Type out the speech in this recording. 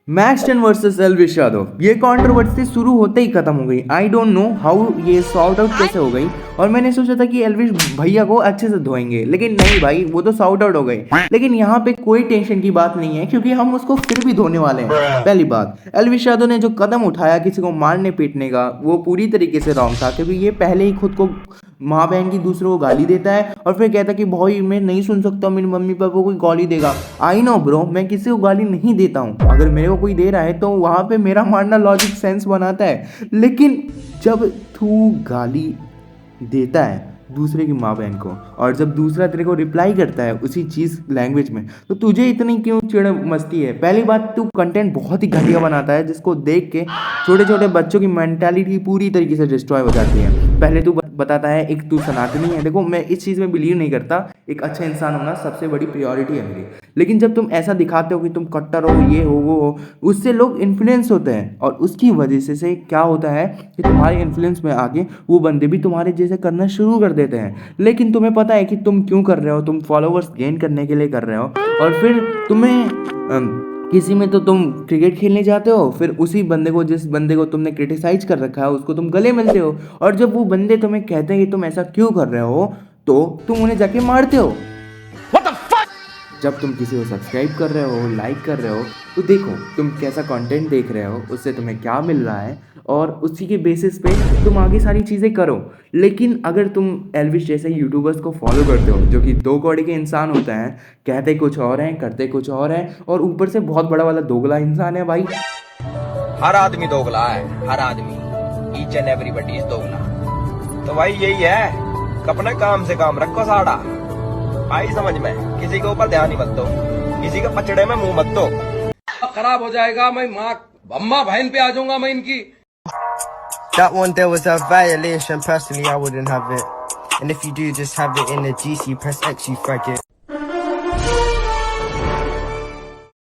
Max 10 versus Elvish Yadav, ये controversy शुरू होते ही खत्म हो गई। आई डोंट नो हाउ ये सॉर्ट आउट कैसे हो गई। और मैंने सोचा था कि एल्विश भैया को अच्छे से धोएंगे, लेकिन नहीं भाई, वो तो सॉर्ट आउट हो गई। लेकिन यहाँ पे कोई टेंशन की बात नहीं है, क्योंकि हम उसको फिर भी धोने वाले हैं। पहली बात, एल्विश यादव ने जो कदम उठाया किसी को मारने पीटने का, वो पूरी तरीके से रॉन्ग था, क्योंकि ये पहले ही खुद को माँ बहन की दूसरों को गाली देता है और फिर कहता है कि भाई मैं नहीं सुन सकता, मेरी मम्मी पापा को कोई गाली देगा। आई नो ब्रो, मैं किसी को गाली नहीं देता हूँ, अगर मेरे को कोई दे रहा है तो वहाँ पे मेरा मानना लॉजिक सेंस बनाता है। लेकिन जब तू गाली देता है दूसरे की माँ बहन को, और जब दूसरा तेरे को रिप्लाई करता है उसी चीज़ लैंग्वेज में, तो तुझे इतनी क्यों चिड़ मस्ती है? पहली बात, तू कंटेंट बहुत ही घटिया बनाता है, जिसको देख के छोटे छोटे बच्चों की मेंटालिटी पूरी तरीके से डिस्ट्रॉय हो जाती है। पहले तू बताता है एक तू सनातनी है। देखो, मैं इस चीज़ में बिलीव नहीं करता, एक अच्छा इंसान होना सबसे बड़ी प्रायोरिटी है मेरी। लेकिन जब तुम ऐसा दिखाते हो कि तुम कट्टर हो, ये हो वो हो, उससे लोग इन्फ्लुएंस होते हैं, और उसकी वजह से क्या होता है कि तुम्हारे इन्फ्लुएंस में आगे वो बंदे भी तुम्हारे जैसे करना शुरू कर देते हैं। लेकिन तुम्हें पता है कि तुम क्यों कर रहे हो, तुम फॉलोवर्स गेन करने के लिए कर रहे हो। और फिर तुम्हें किसी में तो तुम क्रिकेट खेलने जाते हो, फिर उसी बंदे को, जिस बंदे को तुमने क्रिटिसाइज कर रखा है, उसको तुम गले मिलते हो, और जब वो बंदे तुम्हें कहते हैं कि तुम ऐसा क्यों कर रहे हो, तो तुम उन्हें जाके मारते हो। जब तुम किसी को सब्सक्राइब कर रहे हो, लाइक कर रहे हो, तो देखो तुम कैसा कंटेंट देख रहे हो, उससे तुम्हें क्या मिल रहा है, और उसी के बेसिस पे तुम आगे सारी चीज़ें करो। लेकिन अगर तुम एल्विश जैसे यूट्यूबर्स को फॉलो करते हो, जो कि दो कौड़े के इंसान होते हैं, कहते कुछ और हैं, करते कुछ और हैं, और ऊपर से बहुत बड़ा वाला दोगला इंसान है भाई। हर आदमी दोगला है, हर आदमी, ईच एंड एवरीबॉडी इज दोगला। तो भाई यही है कि अपने काम से काम रखो साड़ा, आई समझ में, किसी के ऊपर ध्यान ही मत दो, किसी के पचड़े में मुंह मत दो। खराब हो जाएगा, मैं माँ अम्मा बहन पे आ जाऊंगा मैं इनकी। That one there was a violation. Personally, I wouldn't have it. And if you do, just have it in a GC. Press X, you faggot.